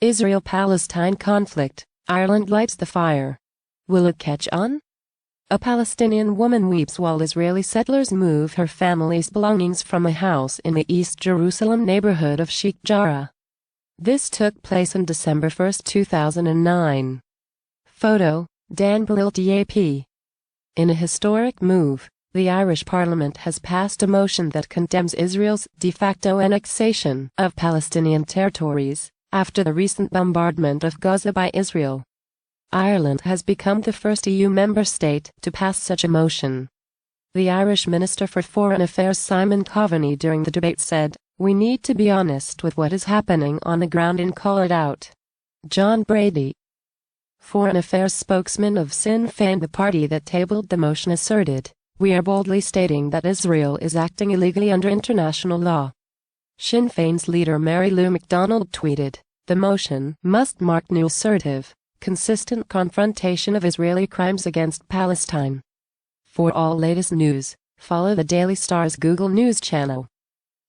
Israel-Palestine conflict, Ireland lights the fire. Will it catch on? A Palestinian woman weeps while Israeli settlers move her family's belongings from a house in the East Jerusalem neighborhood of Sheikh Jarrah. This took place on December 1, 2009. Photo, Dan Balil-DAP. In a historic move, the Irish Parliament has passed a motion that condemns Israel's de facto annexation of Palestinian territories after the recent bombardment of Gaza by Israel. Ireland has become the first EU member state to pass such a motion. The Irish Minister for Foreign Affairs Simon Coveney during the debate said, "We need to be honest with what is happening on the ground and call it out." John Brady, Foreign Affairs spokesman of Sinn Féin, the party that tabled the motion, asserted, "We are boldly stating that Israel is acting illegally under international law." Sinn Féin's leader Mary Lou MacDonald tweeted, "The motion must mark new assertive, consistent confrontation of Israeli crimes against Palestine." For all latest news, follow the Daily Star's Google News channel.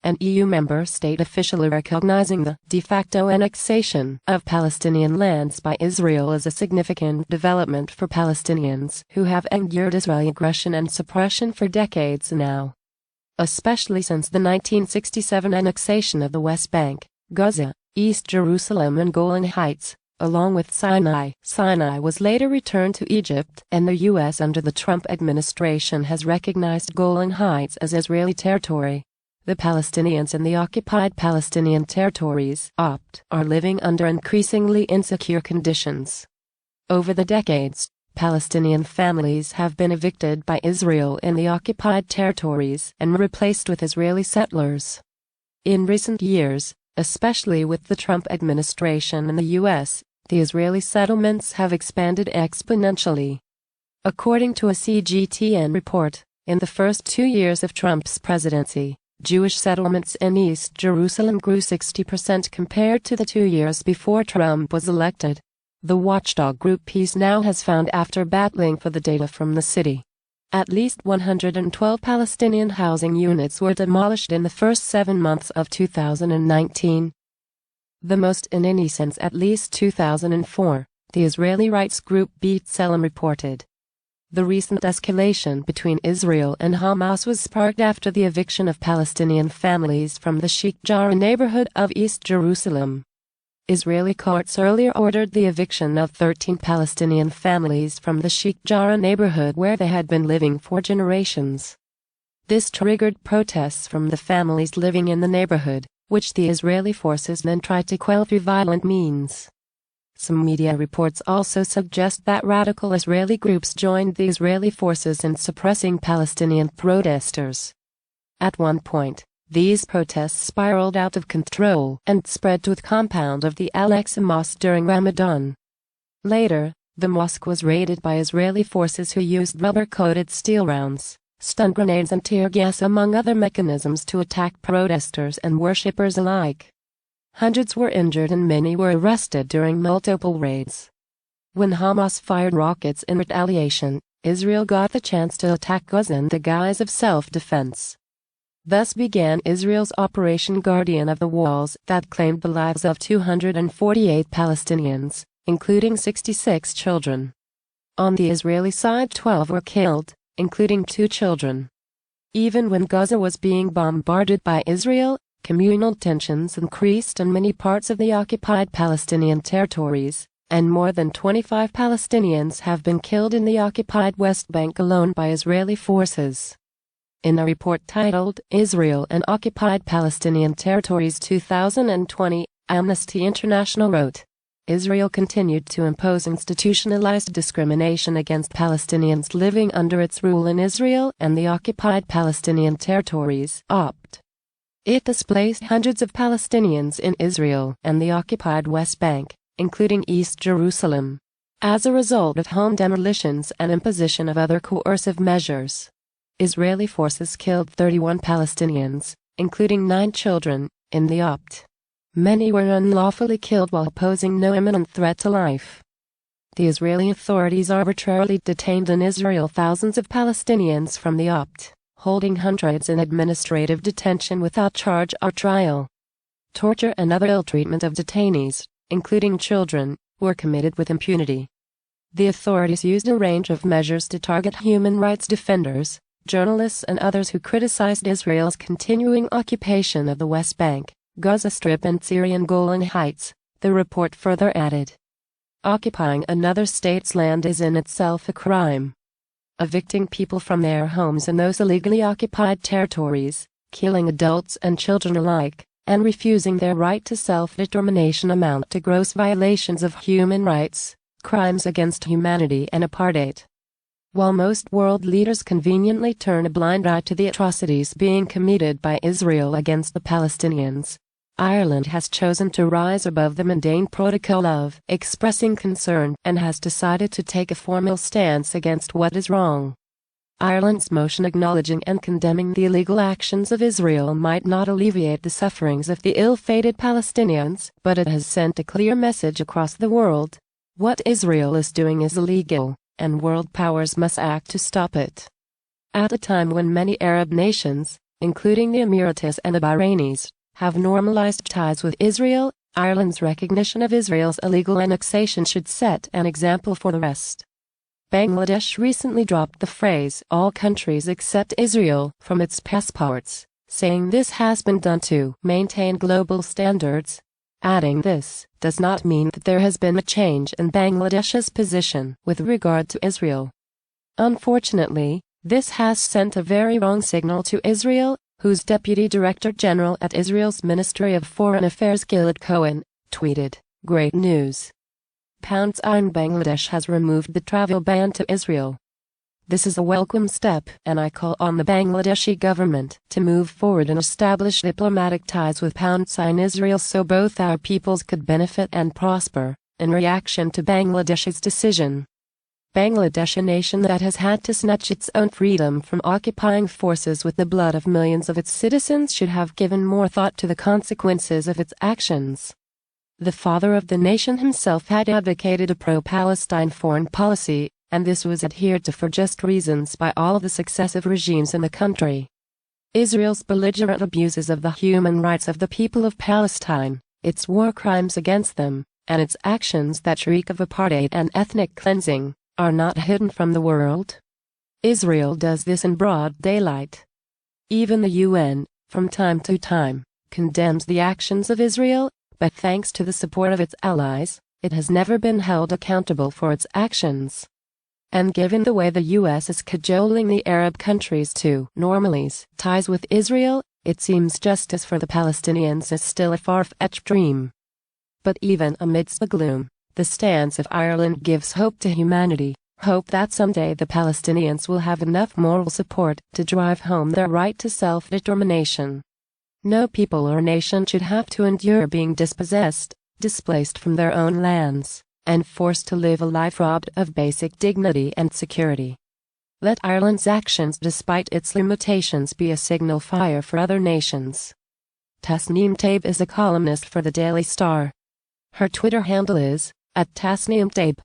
An EU member state officially recognizing the de facto annexation of Palestinian lands by Israel is a significant development for Palestinians who have endured Israeli aggression and suppression for decades now. Especially since the 1967 annexation of the West Bank, Gaza, East Jerusalem and Golan Heights, along with Sinai. Sinai was later returned to Egypt, and the U.S. under the Trump administration has recognized Golan Heights as Israeli territory. The Palestinians in the occupied Palestinian territories (OPT) are living under increasingly insecure conditions. Over the decades, Palestinian families have been evicted by Israel in the occupied territories and replaced with Israeli settlers. In recent years, especially with the Trump administration in the U.S., the Israeli settlements have expanded exponentially. According to a CGTN report, in the first 2 years of Trump's presidency, Jewish settlements in East Jerusalem grew 60% compared to the 2 years before Trump was elected. The watchdog group Peace Now has found, after battling for the data from the city, at least 112 Palestinian housing units were demolished in the first 7 months of 2019. The most in any since at least 2004, the Israeli rights group B'Tselem reported. The recent escalation between Israel and Hamas was sparked after the eviction of Palestinian families from the Sheikh Jarrah neighborhood of East Jerusalem. Israeli courts earlier ordered the eviction of 13 Palestinian families from the Sheikh Jarrah neighborhood where they had been living for generations. This triggered protests from the families living in the neighborhood, which the Israeli forces then tried to quell through violent means. Some media reports also suggest that radical Israeli groups joined the Israeli forces in suppressing Palestinian protesters. At one point, these protests spiraled out of control and spread to the compound of the Al-Aqsa Mosque during Ramadan. Later, the mosque was raided by Israeli forces who used rubber-coated steel rounds, stun grenades and tear gas among other mechanisms to attack protesters and worshippers alike. Hundreds were injured and many were arrested during multiple raids. When Hamas fired rockets in retaliation, Israel got the chance to attack Gaza in the guise of self-defense. Thus began Israel's Operation Guardian of the Walls that claimed the lives of 248 Palestinians, including 66 children. On the Israeli side, 12 were killed, including 2 children. Even when Gaza was being bombarded by Israel, communal tensions increased in many parts of the occupied Palestinian territories, and more than 25 Palestinians have been killed in the occupied West Bank alone by Israeli forces. In a report titled Israel and Occupied Palestinian Territories 2020, Amnesty International wrote, Israel continued to impose institutionalized discrimination against Palestinians living under its rule in Israel and the occupied Palestinian territories (OPT). It displaced hundreds of Palestinians in Israel and the occupied West Bank, including East Jerusalem, as a result of home demolitions and imposition of other coercive measures. Israeli forces killed 31 Palestinians, including 9 children, in the OPT. Many were unlawfully killed while posing no imminent threat to life. The Israeli authorities arbitrarily detained in Israel thousands of Palestinians from the OPT, holding hundreds in administrative detention without charge or trial. Torture and other ill treatment of detainees, including children, were committed with impunity. The authorities used a range of measures to target human rights defenders, journalists and others who criticized Israel's continuing occupation of the West Bank, Gaza Strip and Syrian Golan Heights, the report further added. Occupying another state's land is in itself a crime. Evicting people from their homes in those illegally occupied territories, killing adults and children alike, and refusing their right to self-determination amount to gross violations of human rights, crimes against humanity and apartheid. While most world leaders conveniently turn a blind eye to the atrocities being committed by Israel against the Palestinians, Ireland has chosen to rise above the mundane protocol of expressing concern and has decided to take a formal stance against what is wrong. Ireland's motion acknowledging and condemning the illegal actions of Israel might not alleviate the sufferings of the ill-fated Palestinians, but it has sent a clear message across the world. What Israel is doing is illegal, and world powers must act to stop it. At a time when many Arab nations, including the Emiratis and the Bahrainis, have normalized ties with Israel, Ireland's recognition of Israel's illegal annexation should set an example for the rest. Bangladesh recently dropped the phrase "all countries except Israel" from its passports, saying this has been done to maintain global standards. Adding this does not mean that there has been a change in Bangladesh's position with regard to Israel. Unfortunately, this has sent a very wrong signal to Israel, whose Deputy Director General at Israel's Ministry of Foreign Affairs Gilad Cohen tweeted, "Great news. Bangladesh has removed the travel ban to Israel. This is a welcome step, and I call on the Bangladeshi government to move forward and establish diplomatic ties with Israel so both our peoples could benefit and prosper." In reaction to Bangladesh's decision, Bangladesh, a nation that has had to snatch its own freedom from occupying forces with the blood of millions of its citizens, should have given more thought to the consequences of its actions. The father of the nation himself had advocated a pro-Palestine foreign policy, and this was adhered to for just reasons by all the successive regimes in the country. Israel's belligerent abuses of the human rights of the people of Palestine, its war crimes against them, and its actions that reek of apartheid and ethnic cleansing, are not hidden from the world. Israel does this in broad daylight. Even the UN, from time to time, condemns the actions of Israel, but thanks to the support of its allies, it has never been held accountable for its actions. And given the way the U.S. is cajoling the Arab countries to normalize ties with Israel, it seems justice for the Palestinians is still a far-fetched dream. But even amidst the gloom, the stance of Ireland gives hope to humanity, hope that someday the Palestinians will have enough moral support to drive home their right to self-determination. No people or nation should have to endure being dispossessed, displaced from their own lands, and forced to live a life robbed of basic dignity and security. Let Ireland's actions, despite its limitations, be a signal fire for other nations. Tasneem-Taib is a columnist for the Daily Star. Her Twitter handle is @TasneemTaib.